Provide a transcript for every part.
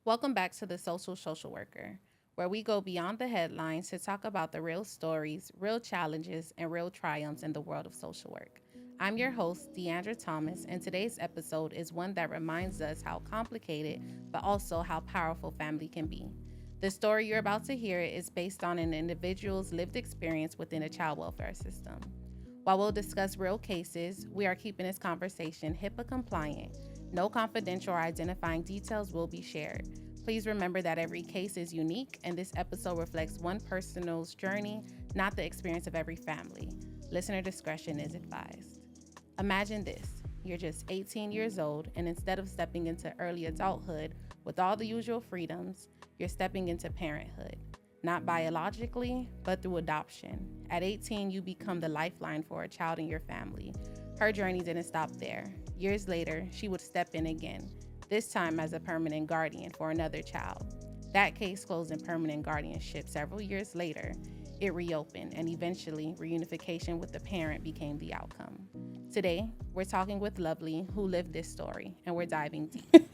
Welcome back to the Social Worker, where we go beyond the headlines to talk about the real stories, real challenges, and real triumphs in the world of social work. I'm your host, Deandra Thomas, and today's episode is one that reminds us how complicated, but also how powerful family can be. The story you're about to hear is based on an individual's lived experience within a child welfare system. While we'll discuss real cases, we are keeping this conversation HIPAA compliant. No confidential or identifying details will be shared. Please remember that every case is unique, and this episode reflects one person's journey, not the experience of every family. Listener discretion is advised. Imagine this: you're just 18 years old, and instead of stepping into early adulthood with all the usual freedoms, you're stepping into parenthood. Not biologically, but through adoption. At 18, you become the lifeline for a child in your family. Her journey didn't stop there. Years later, she would step in again, this time as a permanent guardian for another child. That case closed in permanent guardianship several years later. It reopened, and eventually, reunification with the parent became the outcome. Today, we're talking with Lovely, who lived this story, and we're diving deep.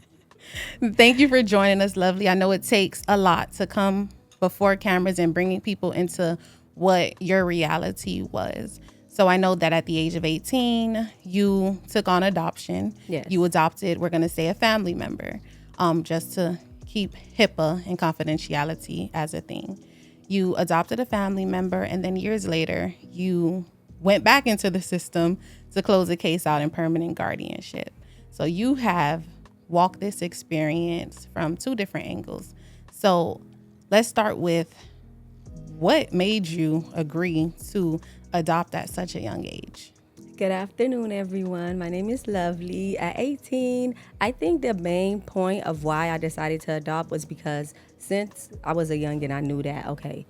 Thank you for joining us, Lovely. I know it takes a lot to come before cameras and bringing people into what your reality was. So I know that at the age of 18, you took on adoption. Yes. You adopted, we're going to say, a family member, just to keep HIPAA and confidentiality as a thing. You adopted a family member, and then years later, you went back into the system to close the case out in permanent guardianship. So you have walked this experience from two different angles. So let's start with what made you agree to adopt at such a young age? Good afternoon, everyone. My name is Lovely. At 18, I think the main point of why I decided to adopt was because since I was a youngin', I knew that, okay,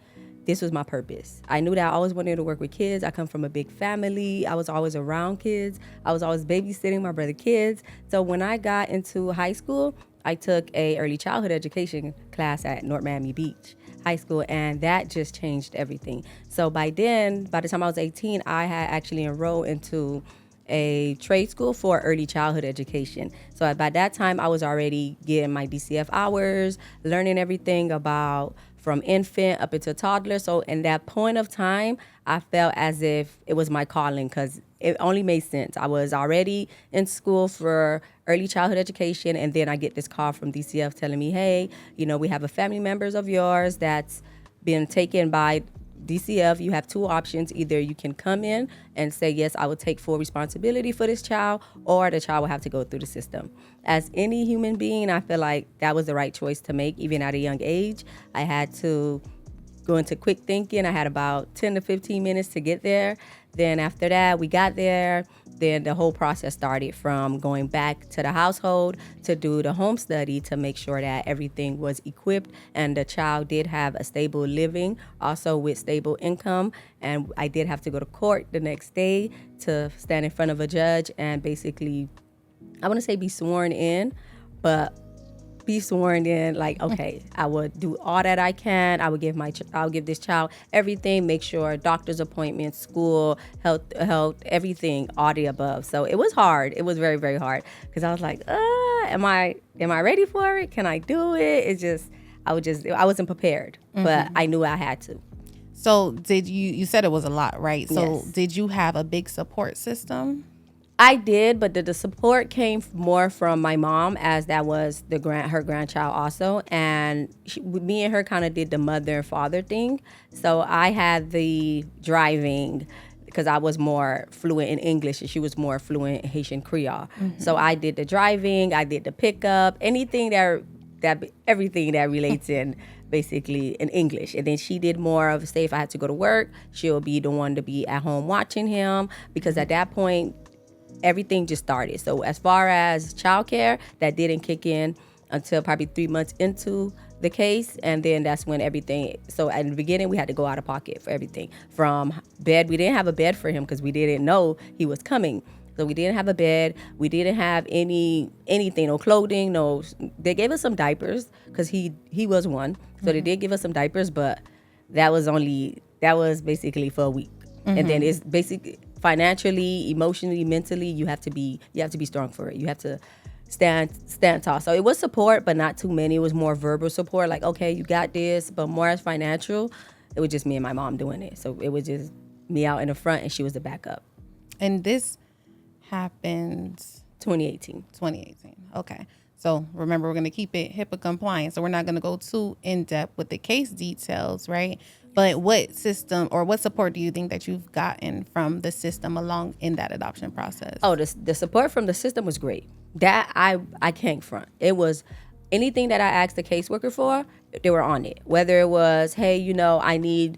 this was my purpose. I knew that I always wanted to work with kids. I come from a big family. I was always around kids. I was always babysitting my brother kids. So when I got into high school, I took a early childhood education class at North Miami Beach High School, and that just changed everything. So by then, by the time I was 18, I had actually enrolled into a trade school for early childhood education. So by that time, I was already getting my DCF hours, learning everything about from infant up into toddler. So in that point of time, I felt as if it was my calling because it only made sense. I was already in school for early childhood education, and then I get this call from DCF telling me, hey, we have a family members of yours that's been taken by DCF. You have two options. Either you can come in and say, yes, I will take full responsibility for this child, or the child will have to go through the system. As any human being, I feel like that was the right choice to make, even at a young age. I had to go into quick thinking. I had about 10 to 15 minutes to get there. Then after that, we got there. Then the whole process started from going back to the household to do the home study to make sure that everything was equipped and the child did have a stable living, also with stable income. And I did have to go to court the next day to stand in front of a judge and basically, I want to say be sworn in, but be sworn in like, okay, I would do all that I can. I would give I'll give this child everything, make sure doctor's appointments, school, health, everything, all the above. So it was hard. It was very, very hard because I was like, am I ready for it? Can I do it? I wasn't prepared, but I knew I had to. So did you said it was a lot, right? So Yes. did you have a big support system? I did, but the support came more from my mom, as that was her grandchild also, and me and her kind of did the mother and father thing. So I had the driving because I was more fluent in English and she was more fluent in Haitian Creole. So I did the driving, I did the pickup, anything that everything that relates in basically in English. And then she did more of, say if I had to go to work, she'll be the one to be at home watching him, because at that point everything just started. So as far as childcare, that didn't kick in until probably 3 months into the case, and then that's when everything. So in the beginning, we had to go out of pocket for everything. From bed, we didn't have a bed for him because we didn't know he was coming. So we didn't have a bed. We didn't have anything, no clothing, no. They gave us some diapers because he was one. So they did give us some diapers, but that was basically for a week. And then it's basically financially, emotionally, mentally, you have to be strong for it. You have to stand tall. So it was support, but not too many. It was more verbal support, like, okay, you got this, but more as financial. It was just me and my mom doing it. So it was just me out in the front and she was the backup. And this happened 2018. 2018. Okay. So remember, we're going to keep it HIPAA compliant. So we're not going to go too in depth with the case details, right? But what system or what support do you think that you've gotten from the system along in that adoption process? Oh, the support from the system was great. That I can't front. It was anything that I asked the caseworker for, they were on it. Whether it was, hey, I need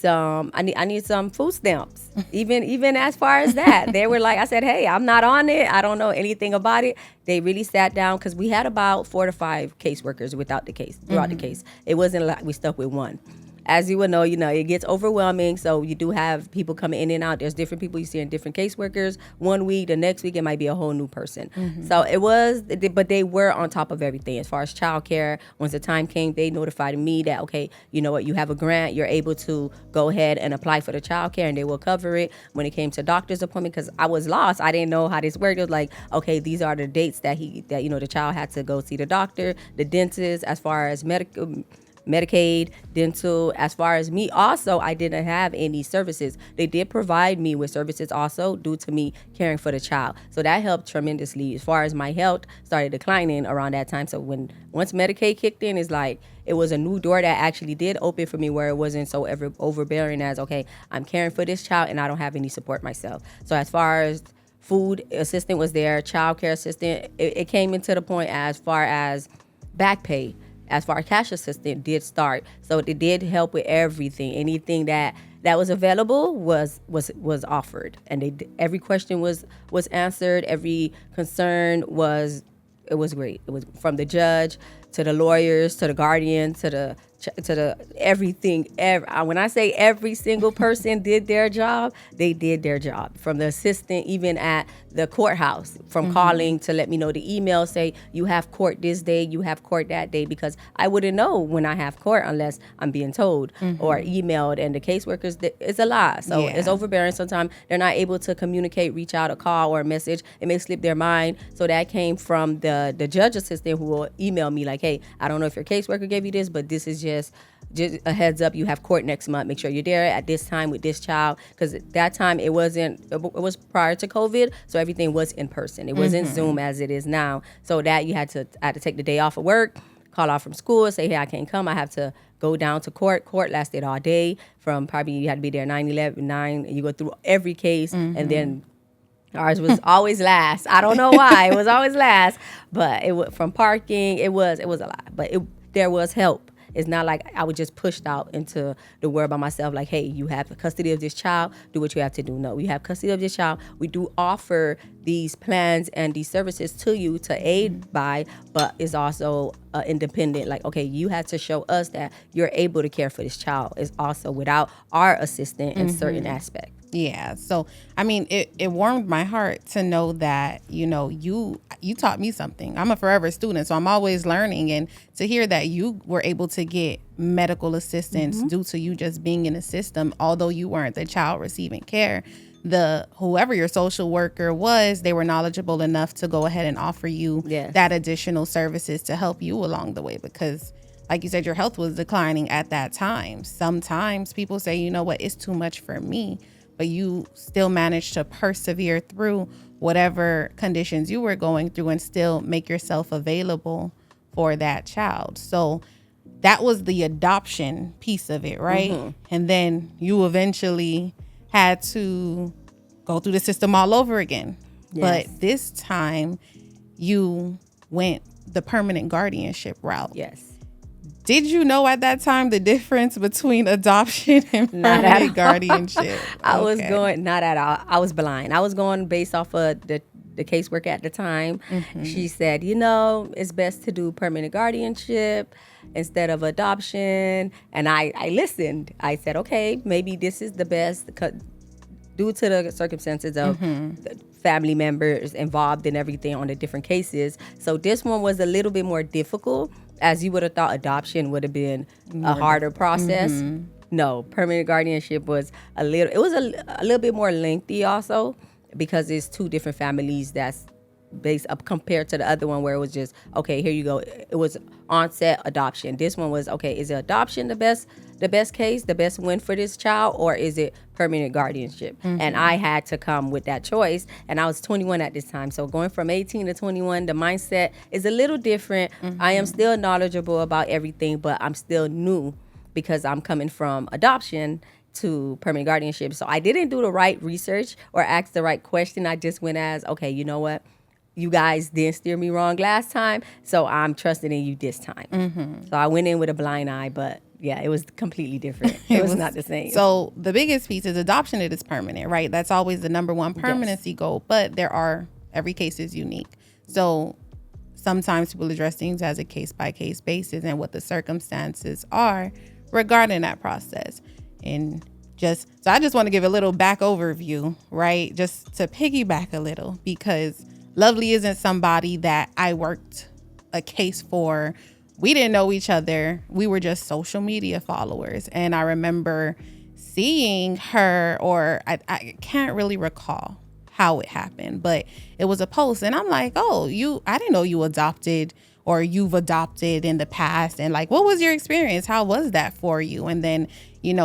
I need some food stamps. Even as far as that, they were like, I said, hey, I'm not on it. I don't know anything about it. They really sat down because we had about 4 to 5 caseworkers without the case throughout the case. It wasn't like we stuck with one. As you would know, it gets overwhelming. So you do have people coming in and out. There's different people you see in different caseworkers. One week, the next week, it might be a whole new person. So it was, but they were on top of everything. As far as childcare, once the time came, they notified me that, okay, you know what, you have a grant. You're able to go ahead and apply for the childcare and they will cover it. When it came to doctor's appointment, because I was lost. I didn't know how this worked. It was like, okay, these are the dates that the child had to go see the doctor, the dentist, as far as Medicaid, dental. As far as me, also, I didn't have any services. They did provide me with services also due to me caring for the child. So that helped tremendously. As far as my health started declining around that time. So once Medicaid kicked in, it's like it was a new door that actually did open for me where it wasn't so ever overbearing as, okay, I'm caring for this child and I don't have any support myself. So as far as food assistant was there, child care assistant, it came into the point as far as back pay. As far as cash assistant did start, so it did help with everything. Anything that was available was offered, and every question was answered. Every concern was great. It was from the judge to the lawyers to the guardian to the everything. When I say every single person did their job, they did their job. From the assistant, even at the courthouse, from calling to let me know, the email say you have court this day, you have court that day, because I wouldn't know when I have court unless I'm being told or emailed. And the caseworkers, it's a lot, so it's overbearing. Sometimes they're not able to communicate, reach out, a call or a message. It may slip their mind. So that came from the judge assistant who will email me like, hey, I don't know if your caseworker gave you this, but this is just a heads up, you have court next month. Make sure you're there at this time with this child, because at that time it was prior to COVID, so everything was in person. It wasn't Zoom as it is now. So that I had to take the day off of work, call off from school, say, hey, I can't come. I have to go down to court. Court lasted all day. From probably you had to be there 9, you go through every case, and then ours was always last. I don't know why it was always last, but from parking, it was a lot. But there was help. It's not like I was just pushed out into the world by myself, like, hey, you have custody of this child, do what you have to do. No, you have custody of this child. We do offer these plans and these services to you to aid by, but it's also independent. Like, okay, you have to show us that you're able to care for this child. It's also without our assistance in certain aspects. Yeah. So, I mean, it warmed my heart to know that, you taught me something. I'm a forever student, so I'm always learning. And to hear that you were able to get medical assistance due to you just being in the system, although you weren't the child receiving care, whoever your social worker was, they were knowledgeable enough to go ahead and offer you that additional services to help you along the way. Because like you said, your health was declining at that time. Sometimes people say, you know what, it's too much for me. But you still managed to persevere through whatever conditions you were going through and still make yourself available for that child. So that was the adoption piece of it, right? And then you eventually had to go through the system all over again. Yes. But this time you went the permanent guardianship route. Yes. Did you know at that time the difference between adoption and permanent guardianship? I was going, not at all. I was blind. I was going based off of the caseworker at the time. She said, it's best to do permanent guardianship instead of adoption. And I listened. I said, okay, maybe this is the best due to the circumstances of the family members involved in everything on the different cases. So this one was a little bit more difficult. As you would have thought adoption would have been a harder process. No, permanent guardianship was a little bit more lengthy also, because it's 2 different families that's based up compared to the other one where it was just, okay, here you go. It was onset adoption. This one was, okay, is it adoption the best case, the best win for this child, or is it permanent guardianship? And I had to come with that choice, and I was 21 at this time. So going from 18 to 21, the mindset is a little different. I am still knowledgeable about everything, but I'm still new because I'm coming from adoption to permanent guardianship. So I didn't do the right research or ask the right question. I just went as, okay, you know what? You guys didn't steer me wrong last time, so I'm trusting in you this time. So I went in with a blind eye, but yeah, it was completely different. It was not the same. So the biggest piece is adoption. It is permanent, right? That's always the number one permanency goal, but every case is unique. So sometimes people address things as a case-by-case basis and what the circumstances are regarding that process. And so I just want to give a little back overview, right? Just to piggyback a little, because Lovely isn't somebody that I worked a case for. We didn't know each other. We were just social media followers. And I remember seeing her, or I can't really recall how it happened, but it was a post. And I'm like, oh, I didn't know you adopted, or you've adopted in the past. And like, what was your experience? How was that for you? And then,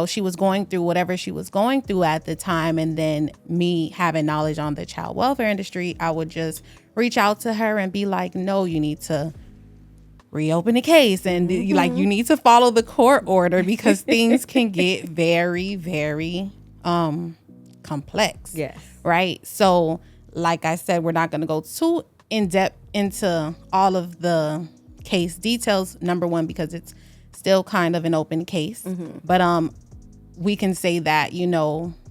she was going through whatever she was going through at the time. And then me having knowledge on the child welfare industry, I would just reach out to her and be like, no, you need to reopen the case. And you need to follow the court order, because things can get very, very complex. Yes. Right. So like I said, we're not going to go too in depth into all of the case details. Number one, because it's still kind of an open case. But we can say that,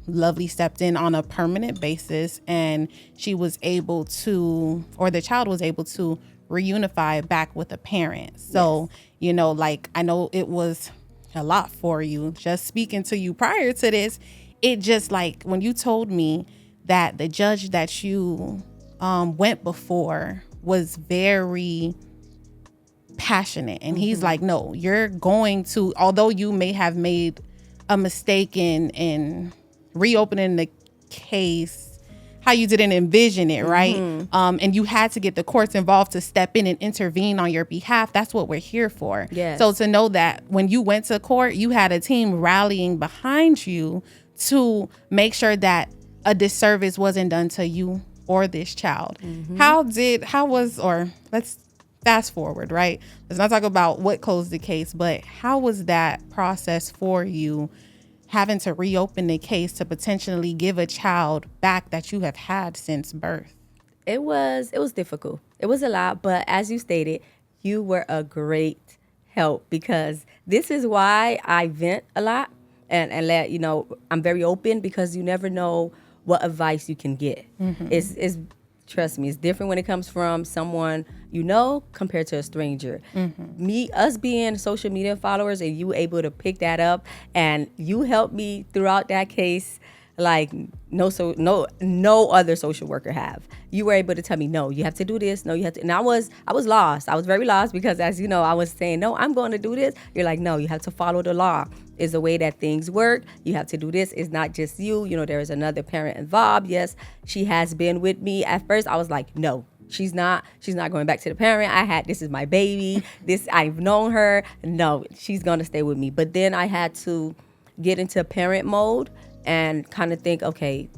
Lovely stepped in on a permanent basis, and she was able to, or the child was able to reunify back with a parent. So, I know it was a lot for you. Just speaking to you prior to this, it just like when you told me that the judge that you went before was very passionate, and he's like, no, you're going to, although you may have made a mistake in reopening the case, how you didn't envision it, right? And you had to get the courts involved to step in and intervene on your behalf. That's what we're here for. Yes. So to know that when you went to court, you had a team rallying behind you to make sure that a disservice wasn't done to you or this child. Let's fast forward, right? Let's not talk about what closed the case, but how was that process for you, having to reopen the case to potentially give a child back that you have had since birth? It was difficult. It was a lot, but as you stated, you were a great help, because this is why I vent a lot and let I'm very open, because you never know what advice you can get. It's trust me, it's different when it comes from someone compared to a stranger. Us being social media followers, and you able to pick that up, and you helped me throughout that case like no other social worker have. You were able to tell me, no, you have to do this, no, you have to. And I was lost. I was very lost, because as you know, I was saying, no, I'm going to do this. You're like, no, you have to follow the law. Is the way that things work. You have to do this. It's not just you. There is another parent involved. Yes, she has been with me. At first, I was like, no, she's not going back to the parent. This is my baby. I've known her. No, she's going to stay with me. But then I had to get into parent mode and kind of think, okay,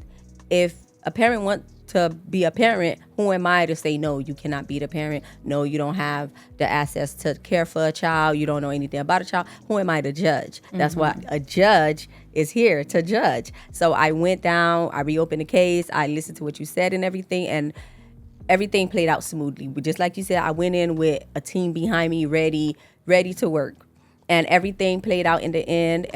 if a parent wants to be a parent, who am I to say, no, you cannot be the parent? No, you don't have the access to care for a child. You don't know anything about a child. Who am I to judge? That's why a judge is here, to judge. So I went down, I reopened the case, I listened to what you said and everything played out smoothly. But just like you said, I went in with a team behind me, ready to work. And everything played out in the end.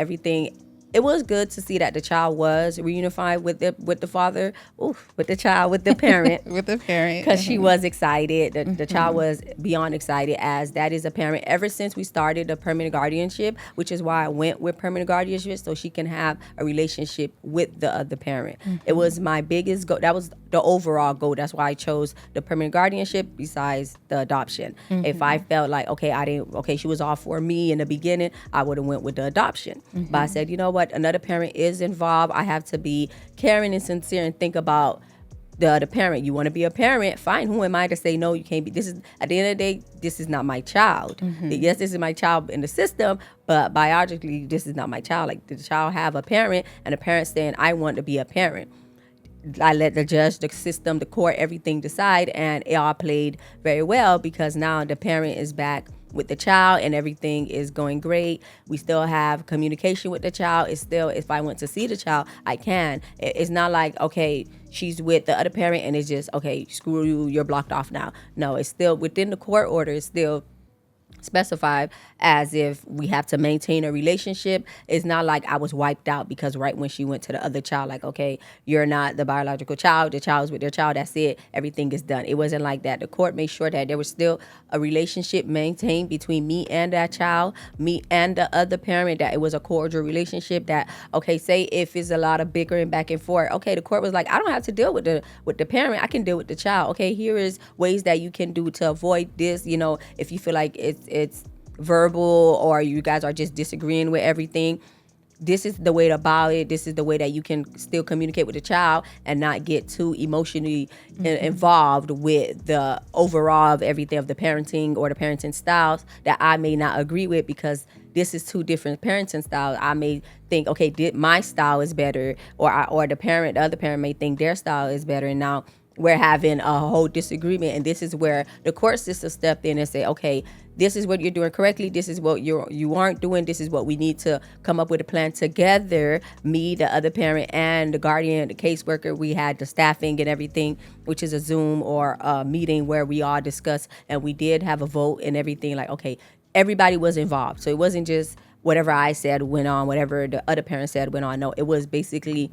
It was good to see that the child was reunified with the father, with the child, with the parent. With the parent. Because she was excited. The child was beyond excited, as that is a parent. Ever since we started the permanent guardianship, which is why I went with permanent guardianship, so she can have a relationship with the other parent. It was my biggest goal. That was the overall goal. That's why I chose the permanent guardianship besides the adoption. If I felt like, she was all for me in the beginning, I would have went with the adoption. But I said, you know what? Another parent is involved. I have to be caring and sincere and think about the other parent. You want to be a parent, fine. Who am I to say no? You can't be. This is, at the end of the day, this is not my child. Yes, this is my child in the system, but biologically, this is not my child. Like, the child have a parent, and the parent saying, I want to be a parent. I let the judge, the system, the court, everything decide, and it all played very well because now the parent is back with the child and everything is going great. We still have communication with the child. It's still, if I want to see the child, I can. It's not like, okay, she's with the other parent and it's just, okay, screw you, you're blocked off now. No, it's still within the court order. It's still specified as if we have to maintain a relationship. It's not like I was wiped out because right when she went to the other child, like, okay, you're not the biological child, the child's with their child, that's it, everything is done. It wasn't like that. The court made sure that there was still a relationship maintained between me and that child, me and the other parent, that it was a cordial relationship. That, okay, say if it's a lot of bickering back and forth, okay, the court was like, I don't have to deal with the parent, I can deal with the child. Okay, here is ways that you can do to avoid this. If you feel like it's verbal or you guys are just disagreeing with everything, this is the way about it. This is the way that you can still communicate with the child and not get too emotionally involved with the overall of everything of the parenting or the parenting styles that I may not agree with, because this is two different parenting styles. I may think, okay, my style is better, or the other parent may think their style is better, and now we're having a whole disagreement. And this is where the court system stepped in and say, okay, this is what you're doing correctly, this is what you aren't doing, this is what we need to come up with a plan together. Me, the other parent, and the guardian, the caseworker, we had the staffing and everything, which is a Zoom or a meeting where we all discuss, and we did have a vote and everything. Like, okay, everybody was involved. So it wasn't just whatever I said went on, whatever the other parent said went on. No, it was basically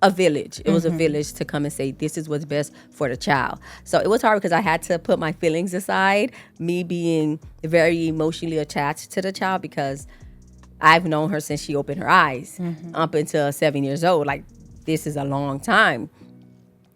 a village. It was a village to come and say, this is what's best for the child. So it was hard because I had to put my feelings aside, me being very emotionally attached to the child, because I've known her since she opened her eyes up until 7 years old. Like, this is a long time.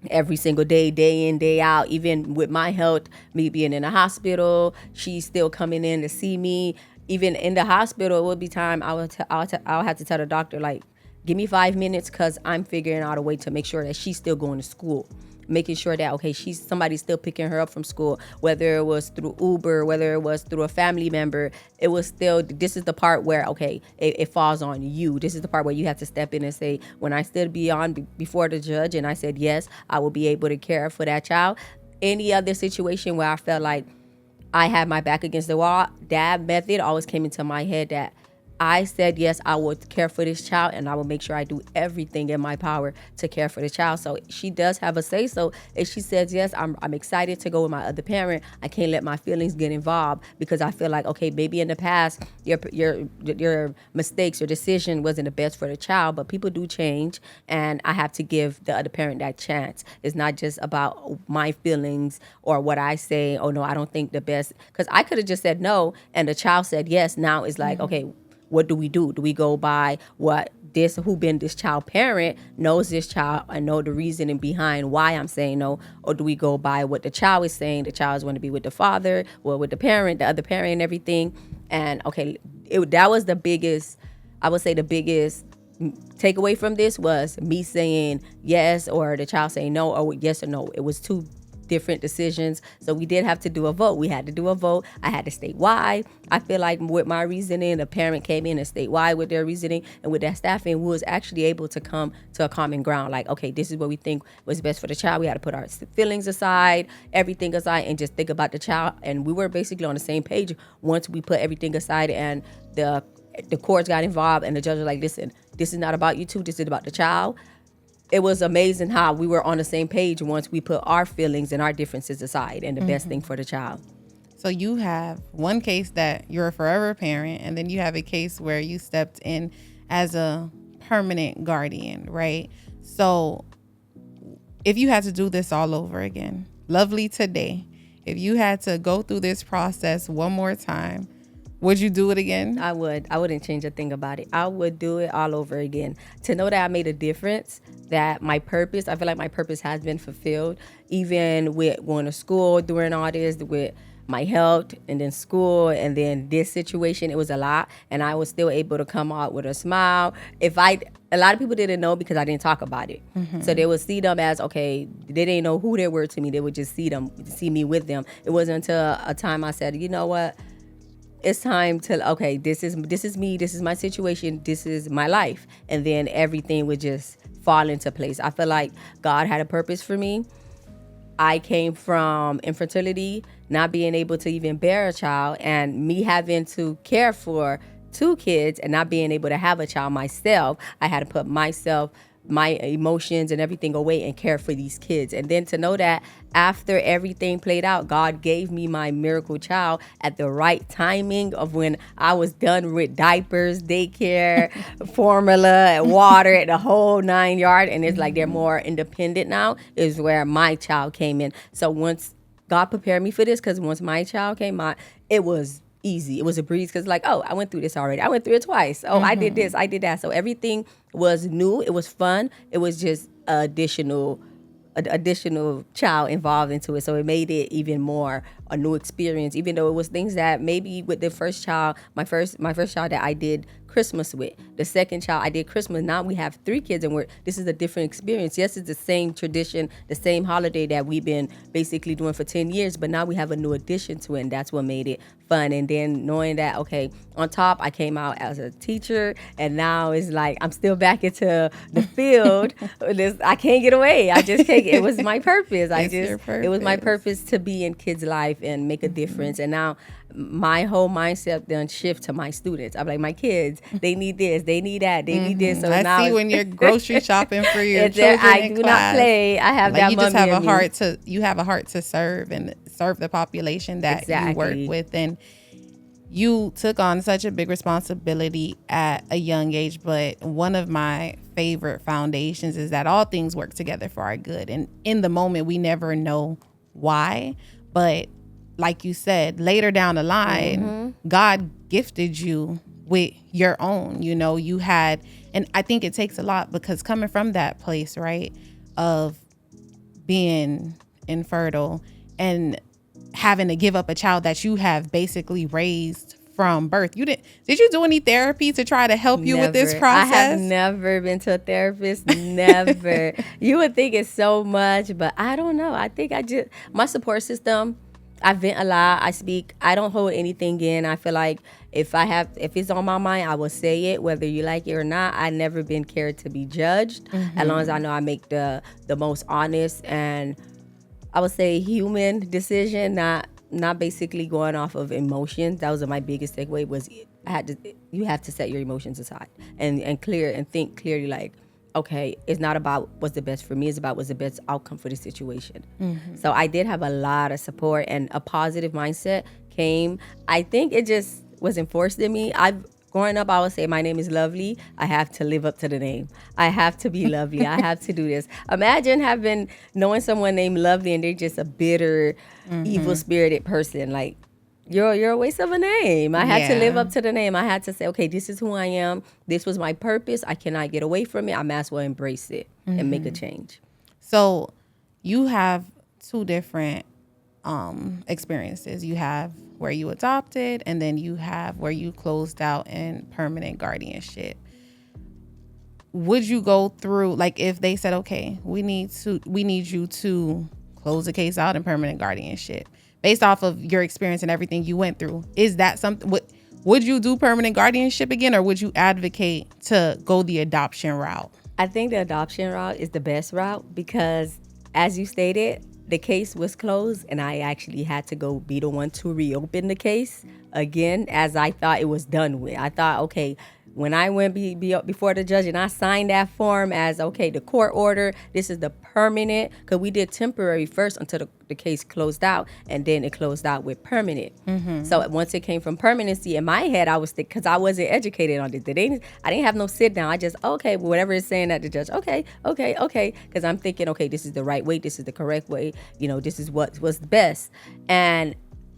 Every single day, day in, day out, even with my health, me being in the hospital, she's still coming in to see me. Even in the hospital, it would be time I would have to tell the doctor, like, give me 5 minutes, because I'm figuring out a way to make sure that she's still going to school. Making sure that, okay, somebody's still picking her up from school, whether it was through Uber, whether it was through a family member. It was still, this is the part where, okay, it falls on you. This is the part where you have to step in and say, when I stood before the judge and I said, yes, I will be able to care for that child. Any other situation where I felt like I had my back against the wall, that method always came into my head, that I said, yes, I will care for this child, and I will make sure I do everything in my power to care for the child. So she does have a say. So if she says, yes, I'm excited to go with my other parent, I can't let my feelings get involved, because I feel like, okay, maybe in the past, your mistakes, your decision wasn't the best for the child, but people do change, and I have to give the other parent that chance. It's not just about my feelings or what I say. Oh, no, I don't think the best, because I could have just said no, and the child said yes. Now it's like, okay, what do we do? Do we go by who been this child parent knows this child and know the reasoning behind why I'm saying no? Or do we go by what the child is saying? The child's want to be with the father or with the parent, the other parent, and everything. And okay, that was the biggest, I would say the biggest takeaway from this was me saying yes, or the child saying no, or yes or no. It was two different decisions. So we did have to do a vote. We had to do a vote. I had to state why. I feel like with my reasoning, the parent came in and state why with their reasoning, and with that staffing, we was actually able to come to a common ground. Like, okay, this is what we think was best for the child. We had to put our feelings aside, everything aside, and just think about the child. And we were basically on the same page once we put everything aside, and the courts got involved, and the judge was like, listen, this is not about you two, this is about the child. It was amazing how we were on the same page once we put our feelings and our differences aside, and the best thing for the child. So you have one case that you're a forever parent, and then you have a case where you stepped in as a permanent guardian, right? So if you had to do this all over again, lovely today, if you had to go through this process one more time, would you do it again? I would. I wouldn't change a thing about it. I would do it all over again. To know that I made a difference, that my purpose, I feel like my purpose has been fulfilled, even with going to school, doing all this, with my health and then school and then this situation, it was a lot, and I was still able to come out with a smile. A lot of people didn't know because I didn't talk about it. So they would see them as, okay, they didn't know who they were to me. They would just see me with them. It wasn't until a time I said, you know what, it's time to, okay, this is me, this is my situation, this is my life, and then everything would just fall into place. I feel like God had a purpose for me. I came from infertility, not being able to even bear a child, and me having to care for two kids and not being able to have a child myself. I had to put myself, my emotions and everything away and care for these kids. And then to know that after everything played out, God gave me my miracle child at the right timing of when I was done with diapers, daycare, formula, water, the whole 9 yards. And it's like they're more independent now, is where my child came in. So once God prepared me for this, because once my child came out, it was easy. It was a breeze because, like, oh, I went through this already. I went through it twice. Oh, I did this. I did that. So everything was new. It was fun. It was just additional child involved into it. So it made it even more a new experience, even though it was things that maybe with the first child, my first child that I did Christmas with. The second child I did Christmas. Now we have 3 kids and this is a different experience. Yes, it's the same tradition, the same holiday that we've been basically doing for 10 years, but now we have a new addition to it, and that's what made it fun. And then knowing that, okay, on top I came out as a teacher, and now it's like I'm still back into the field. I can't get away. I just can't. It was my purpose. It was my purpose to be in kids' life and make a difference. And now my whole mindset then shift to my students. I'm like, my kids, they need this, they need that, they need this. So I now see when you're grocery shopping for your children I in do class, not play. I have like that. You just mummy have in a me. heart to. You have a heart to serve and serve the population that you work with, and you took on such a big responsibility at a young age. But one of my favorite foundations is that all things work together for our good, and in the moment we never know why, but like you said, later down the line, God gifted you with your own, you had, and I think it takes a lot, because coming from that place, right, of being infertile and having to give up a child that you have basically raised from birth. Did you do any therapy to try to help you with this process? I have never been to a therapist. Never. You would think it's so much, but I don't know. I think my support system, I vent a lot. I speak. I don't hold anything in. I feel like if it's on my mind, I will say it, whether you like it or not. I never been cared to be judged, as long as I know I make the most honest and, I would say, human decision, not basically going off of emotions. That was my biggest takeaway. Was you have to set your emotions aside and think clearly. Like, okay, it's not about what's the best for me. It's about what's the best outcome for the situation. So I did have a lot of support, and a positive mindset came. I think it just was enforced in me. Growing up, I would say my name is Lovely. I have to live up to the name. I have to be lovely. I have to do this. Imagine knowing someone named Lovely and they're just a bitter, evil-spirited person. Like, you're a waste of a name. I had to live up to the name. I had to say, okay, this is who I am. This was my purpose. I cannot get away from it. I might as well embrace it and make a change. So you have 2 different experiences. You have where you adopted, and then you have where you closed out in permanent guardianship. Would you go through, like, if they said, okay, we need you to close the case out in permanent guardianship, based off of your experience and everything you went through, is that something, would you do permanent guardianship again, or would you advocate to go the adoption route? I think the adoption route is the best route because, as you stated, the case was closed, and I actually had to go be the one to reopen the case again, as I thought it was done with. I thought, okay, when I went before the judge and I signed that form as, okay, the court order, this is the permanent, because we did temporary first until the case closed out, and then it closed out with permanent. So once it came from permanency, in my head, I was thinking, because I wasn't educated on this. I didn't have no sit down. I just, okay, whatever it's saying at the judge, okay, because I'm thinking, okay, this is the right way, this is the correct way, this is what's best. And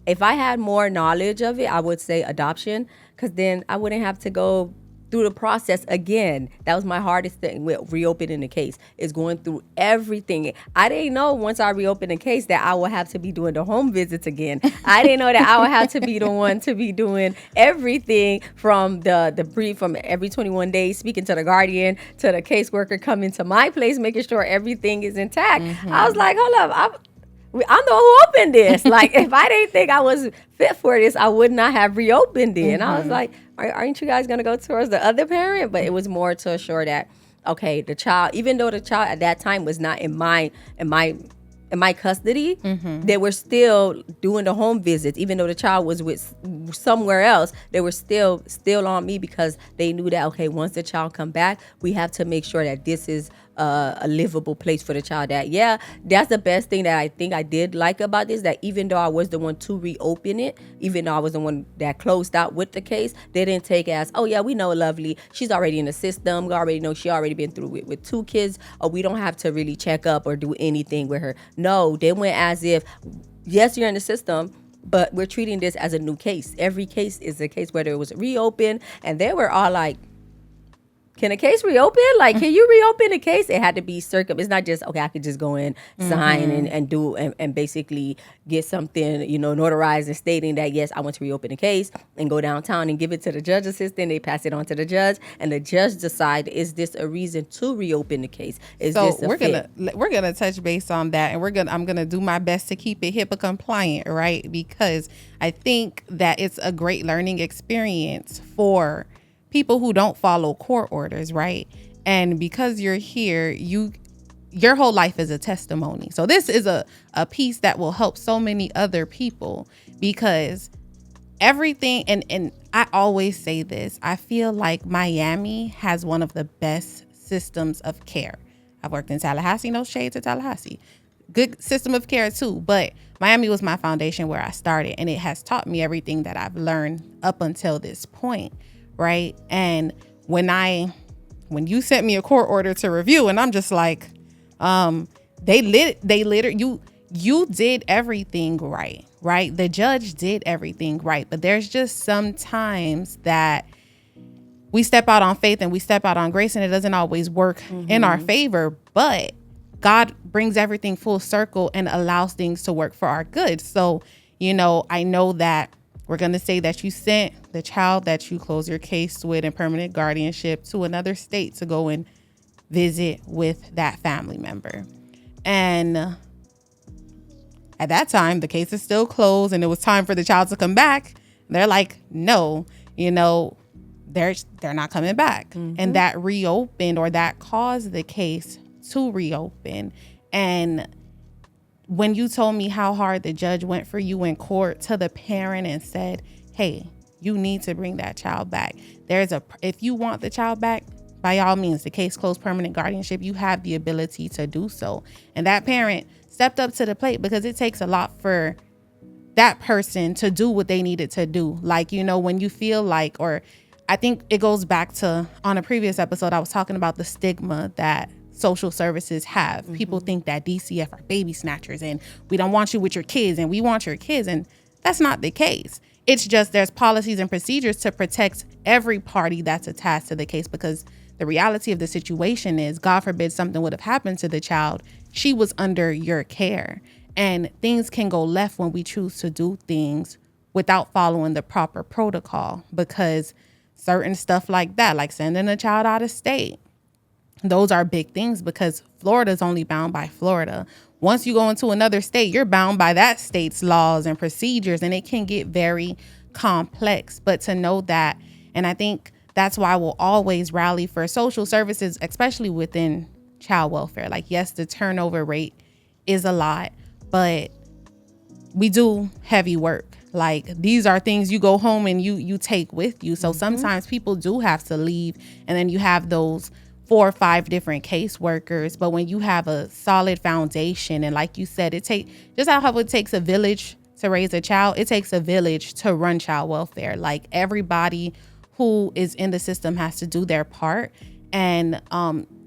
if I had more knowledge of it, I would say adoption, because then I wouldn't have to go through the process again. That was my hardest thing with reopening the case, is going through everything. I didn't know once I reopened the case that I would have to be doing the home visits again. I didn't know that I would have to be the one to be doing everything from the brief from every 21 days, speaking to the guardian, to the caseworker coming to my place, making sure everything is intact. I was like, hold up, I know who opened this. Like, if I didn't think I was fit for this, I would not have reopened it. And I was like, aren't you guys going to go towards the other parent? But it was more to assure that, okay, the child, even though the child at that time was not in my custody, they were still doing the home visits. Even though the child was with somewhere else, they were still on me, because they knew that, okay, once the child come back, we have to make sure that this is a livable place for the child. That's the best thing that I think I did like about this, that even though I was the one to reopen it, even though I was the one that closed out with the case, they didn't take it as, oh yeah, we know Lovely, she's already in the system, we already know she already been through it with 2 kids, or we don't have to really check up or do anything with her. No, they went as if, yes, you're in the system, but we're treating this as a new case. Every case is a case, whether it was reopened, and they were all like, can a case reopen? Like, can you reopen a case? It had to be It's not just, okay, I could just go in, sign and do, and basically get something, notarized and stating that, yes, I want to reopen the case, and go downtown and give it to the judge assistant. They pass it on to the judge, and the judge decide, is this a reason to reopen the case? We're gonna touch base on that, and I'm gonna do my best to keep it HIPAA compliant, right? Because I think that it's a great learning experience for people who don't follow court orders, right? And because you're here, your whole life is a testimony. So this is a piece that will help so many other people, because everything, and I always say this, I feel like Miami has one of the best systems of care. I've worked in Tallahassee, no shade to Tallahassee. Good system of care too, but Miami was my foundation where I started, and it has taught me everything that I've learned up until this point. Right. And when you sent me a court order to review, and I'm just like, you did everything right. Right. The judge did everything right. But there's just sometimes that we step out on faith and we step out on grace, and it doesn't always work in our favor. But God brings everything full circle and allows things to work for our good. So, I know that we're going to say that you sent the child that you close your case with in permanent guardianship to another state to go and visit with that family member. And at that time, the case is still closed, and it was time for the child to come back. They're like, no, they're not coming back. And that reopened, or that caused the case to reopen. And when you told me how hard the judge went for you in court to the parent and said, hey, you need to bring that child back. If you want the child back, by all means, the case closed, permanent guardianship, you have the ability to do so. And that parent stepped up to the plate, because it takes a lot for that person to do what they needed to do. Like, when you feel like, or I think it goes back to, on a previous episode, I was talking about the stigma that social services have. People think that DCF are baby snatchers, and we don't want you with your kids, and we want your kids. And that's not the case. It's just there's policies and procedures to protect every party that's attached to the case, because the reality of the situation is, God forbid something would have happened to the child, she was under your care. And things can go left when we choose to do things without following the proper protocol, because certain stuff like that, like sending a child out of state, those are big things, because Florida is only bound by Florida. Once you go into another state, you're bound by that state's laws and procedures, and it can get very complex. But to know that, and I think that's why we'll always rally for social services, especially within child welfare. Like, yes, the turnover rate is a lot, but we do heavy work. Like, these are things you go home and you take with you. So sometimes people do have to leave, and then you have those 4 or 5 different caseworkers. But when you have a solid foundation, and like you said, just how it takes a village to raise a child, it takes a village to run child welfare. Like, everybody who is in the system has to do their part. And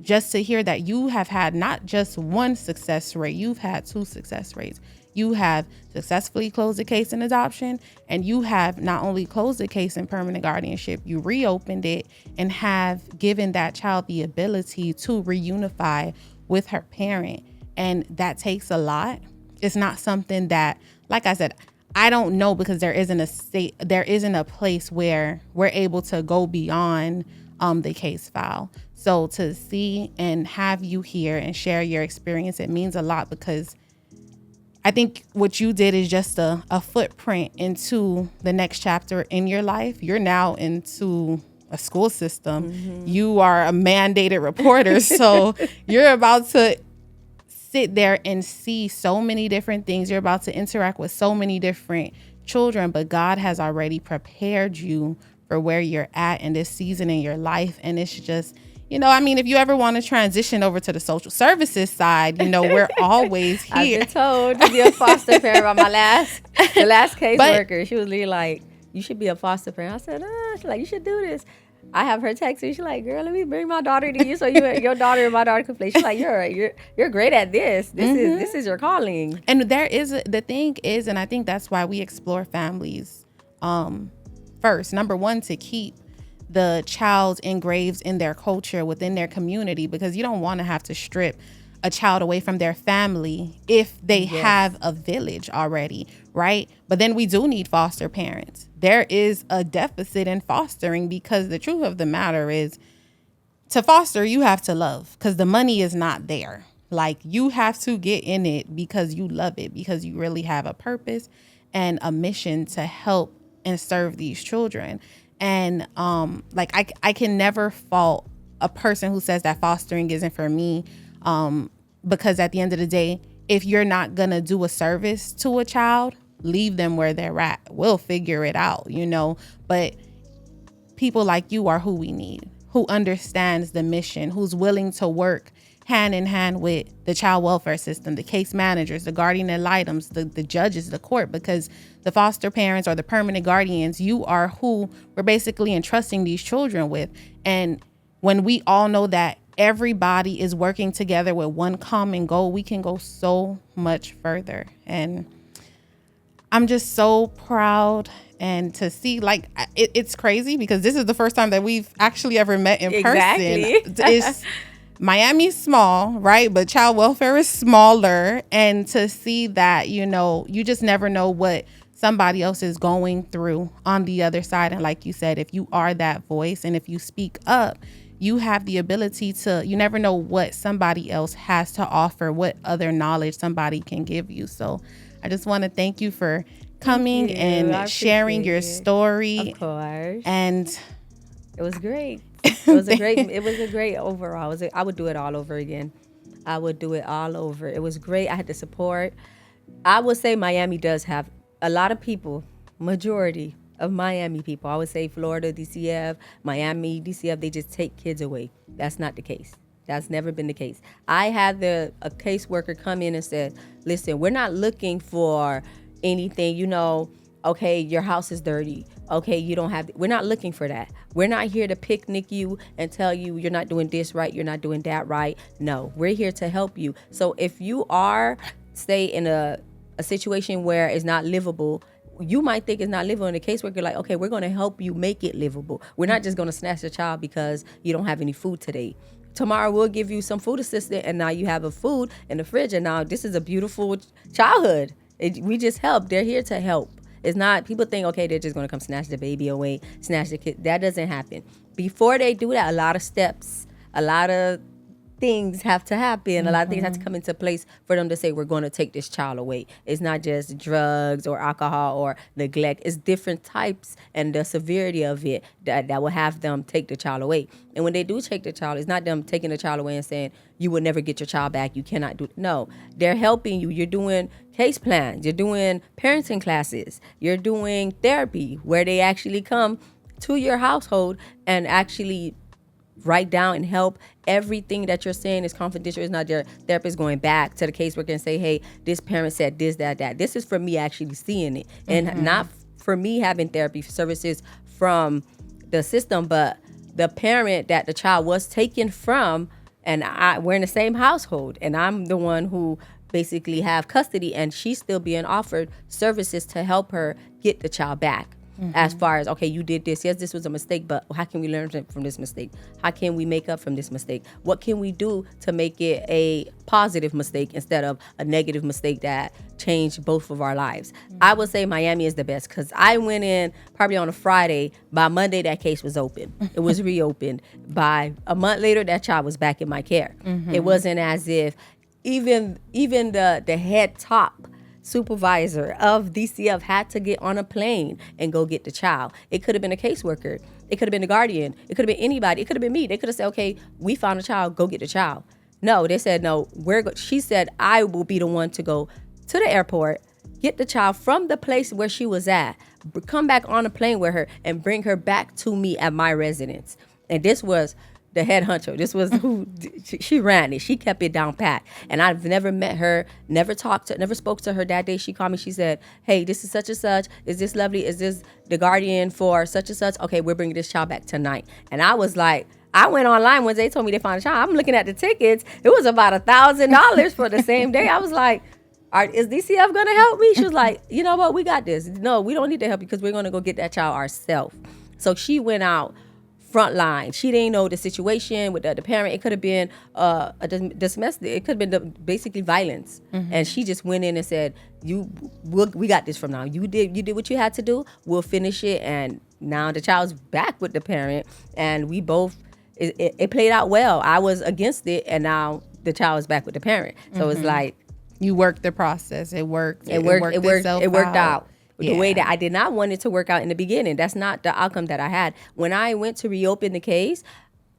just to hear that you have had not just one success rate, you've had 2 success rates. You have successfully closed the case in adoption, and you have not only closed the case in permanent guardianship, you reopened it and have given that child the ability to reunify with her parent. And that takes a lot. It's not something that, like I said, I don't know, because there isn't a place where we're able to go beyond the case file. So to see and have you here and share your experience, it means a lot, because I think what you did is just a footprint into the next chapter in your life. You're now into a school system. Mm-hmm. You are a mandated reporter. So you're about to sit there and see so many different things. You're about to interact with so many different children, but God has already prepared you for where you're at in this season in your life. And it's just, if you ever want to transition over to the social services side, we're always here. I've been told to be a foster parent by the last caseworker. She was really like, you should be a foster parent. I said, she's like, you should do this. I have her text me. She's like, girl, let me bring my daughter to you so your daughter and my daughter can play. She's like, you're great at this. This is your calling. And the thing is, and I think that's why we explore families first. Number one, to keep the child engraved in their culture within their community, because you don't want to have to strip a child away from their family if they have a village already, right? But then we do need foster parents. There is a deficit in fostering, because the truth of the matter is, to foster, you have to love, because the money is not there. Like, you have to get in it because you love it, because you really have a purpose and a mission to help and serve these children. And I can never fault a person who says that fostering isn't for me. Because at the end of the day, if you're not going to do a service to a child, leave them where they're at. We'll figure it out, but people like you are who we need, who understands the mission, who's willing to work hand in hand with the child welfare system, the case managers, the guardian ad litems, the judges, the court, because the foster parents or the permanent guardians, you are who we're basically entrusting these children with. And when we all know that everybody is working together with one common goal, we can go so much further. And I'm just so proud, and to see, it's crazy, because this is the first time that we've actually ever met in person. Miami's small, right? But child welfare is smaller. And to see that, you just never know what somebody else is going through on the other side. And like you said, if you are that voice and if you speak up, you have the ability to, you never know what somebody else has to offer, what other knowledge somebody can give you. So I just want to thank you for coming and sharing your story. Of course. And it was great. It was a great overall. I would do it all over again. I would do it all over. It was great. I had the support. I would say Miami does have a lot of people, majority of Miami people. I would say Florida, DCF, Miami, DCF, they just take kids away. That's not the case. That's never been the case. I had a caseworker come in and said, listen, we're not looking for anything, okay, your house is dirty. Okay, you don't have, we're not looking for that. We're not here to picnic you and tell you you're not doing this right, you're not doing that right. No, we're here to help you. So if you are, say, in a situation where it's not livable, you might think it's not livable, and the caseworker like, okay, we're going to help you make it livable. We're not just going to snatch the child because you don't have any food today. Tomorrow we'll give you some food assistance, and now you have a food in the fridge, and now this is a beautiful childhood. We just help. They're here to help. It's not, people think, okay, they're just going to come snatch the baby away, snatch the kid. That doesn't happen. Before they do that, a lot of steps, a lot of things have to happen. A lot of things have to come into place for them to say, we're going to take this child away. It's not just drugs or alcohol or neglect. It's different types and the severity of it that will have them take the child away. And when they do take the child, it's not them taking the child away and saying, you will never get your child back. You cannot do it. No, they're helping you. You're doing case plans. You're doing parenting classes. You're doing therapy where they actually come to your household and actually write down and help. Everything that you're saying is confidential. It's not your therapist going back to the caseworker and say, hey, this parent said this, that, that. This is for me actually seeing it. And not for me having therapy services from the system, but the parent that the child was taken from, and we're in the same household, and I'm the one who basically have custody, and she's still being offered services to help her get the child back. As far as, okay, you did this. Yes, this was a mistake, but how can we learn from this mistake? How can we make up from this mistake? What can we do to make it a positive mistake instead of a negative mistake that changed both of our lives? I would say Miami is the best because I went in probably on a Friday. By Monday, that case was open. It was reopened. By a month later, that child was back in my care. It wasn't as if even the head top supervisor of DCF had to get on a plane and go get the child. It could have been a caseworker. It could have been the guardian. It could have been anybody. It could have been me. They could have said, okay, we found a child, go get the child. No, they said, no, she said, I will be the one to go to the airport, get the child from the place where she was at, come back on a plane with her and bring her back to me at my residence. And this was the head hunter. This was who she ran it. She kept it down pat. And I've never met her, never spoke to her that day. She called me. She said, hey, this is such and such. Is this Lovely? Is this the guardian for such and such? Okay, we're bringing this child back tonight. And I was like, I went online when they told me they found a child. I'm looking at the tickets. It was about $1,000 for the same day. I was like, is DCF going to help me? She was like, you know what? We got this. No, we don't need to help you because we're going to go get that child ourselves. So she went out front line. She didn't know the situation with the parent. It could have been a domestic. It could have been basically violence. And she just went in and said, we got this from now. You did what you had to do. We'll finish it. And now the child's back with the parent. And we both, it played out well. I was against it. And now the child is back with the parent. So it's like, you worked the process. It worked. It worked out. The way that I did not want it to work out in the beginning. That's not the outcome that I had. When I went to reopen the case,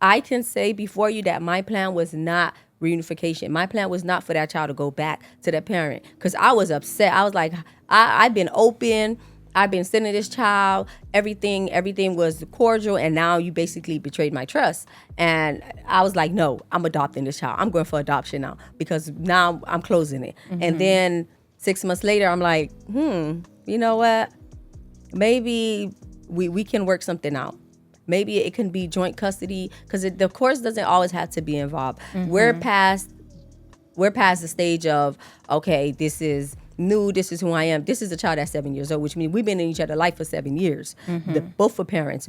I can say before you that my plan was not reunification. My plan was not for that child to go back to the parent because I was upset. I was like, I've been open. I've been sending this child. Everything was cordial, and now you basically betrayed my trust. And I was like, no, I'm adopting this child. I'm going for adoption now because now I'm closing it. And then 6 months later, I'm like, you know what? Maybe we can work something out. Maybe it can be joint custody because the courts doesn't always have to be involved. We're past the stage of, okay, this is new. This is who I am. This is a child that's 7 years old, which means we've been in each other's life for 7 years. Both are parents.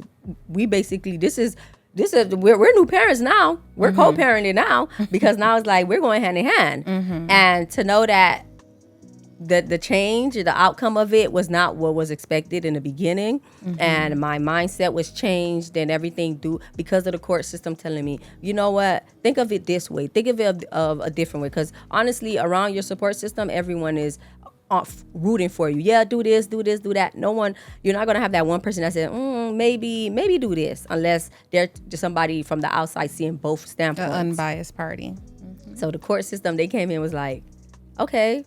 We basically, we're new parents now. We're co-parenting now because now it's like we're going hand in hand. And to know that the change, the outcome of it was not what was expected in the beginning. And my mindset was changed and everything because of the court system telling me, you know what, think of it this way. Think of it of a different way. Because honestly, around your support system, everyone is rooting for you. Yeah, do this, do that. No one, you're not going to have that one person that said, maybe do this, unless they're just somebody from the outside seeing both standpoints. An unbiased party. So the court system, they came in was like, okay,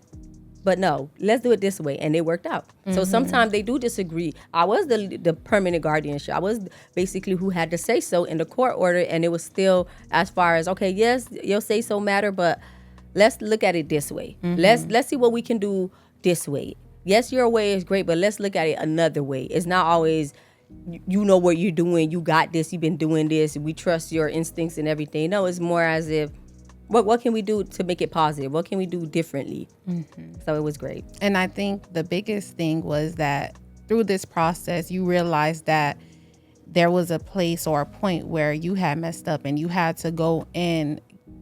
but no, let's do it this way. And it worked out. So sometimes they do disagree. I was the permanent guardianship. I was basically who had to say so in the court order. And it was still as far as, okay, yes, your say so matter, but let's look at it this way. Let's see what we can do this way. Yes, your way is great, but let's look at it another way. It's not always, you know what you're doing. You got this. You've been doing this. We trust your instincts and everything. No, it's more as if, what can we do to make it positive? What can we do differently? So it was great. And I think the biggest thing was that through this process, you realized that there was a place or a point where you had messed up and you had to go and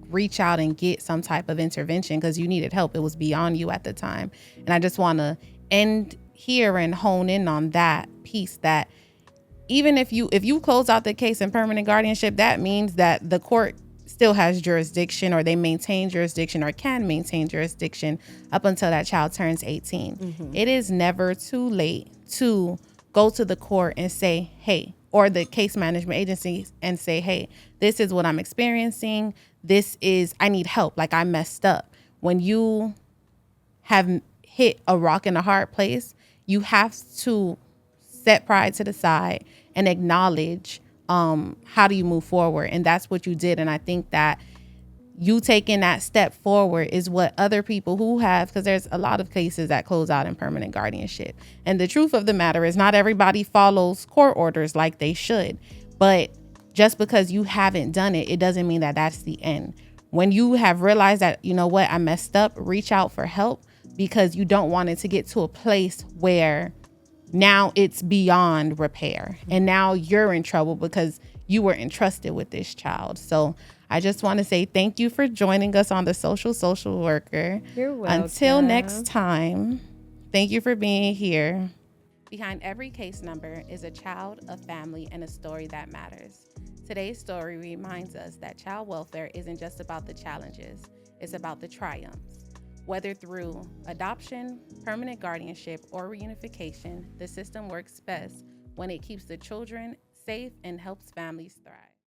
reach out and get some type of intervention because you needed help. It was beyond you at the time. And I just want to end here and hone in on that piece, that even if you close out the case in permanent guardianship, that means that the court still has jurisdiction, or they maintain jurisdiction or can maintain jurisdiction up until that child turns 18. It is never too late to go to the court and say, hey, or the case management agency and say, hey, this is what I'm experiencing. I need help. Like, I messed up. When you have hit a rock in a hard place, you have to set pride to the side and acknowledge how do you move forward? And that's what you did. And I think that you taking that step forward is what other people who have, because there's a lot of cases that close out in permanent guardianship. And the truth of the matter is not everybody follows court orders like they should. But just because you haven't done it, it doesn't mean that that's the end. When you have realized that, you know what, I messed up, reach out for help, because you don't want it to get to a place where now it's beyond repair and now you're in trouble because you were entrusted with this child. So I just want to say thank you for joining us on the Social Worker. You're welcome. Until next time, thank you for being here. Behind every case number is a child, a family, and a story that matters. Today's story reminds us that child welfare isn't just about the challenges, it's about the triumphs. Whether through adoption, permanent guardianship, or reunification, the system works best when it keeps the children safe and helps families thrive.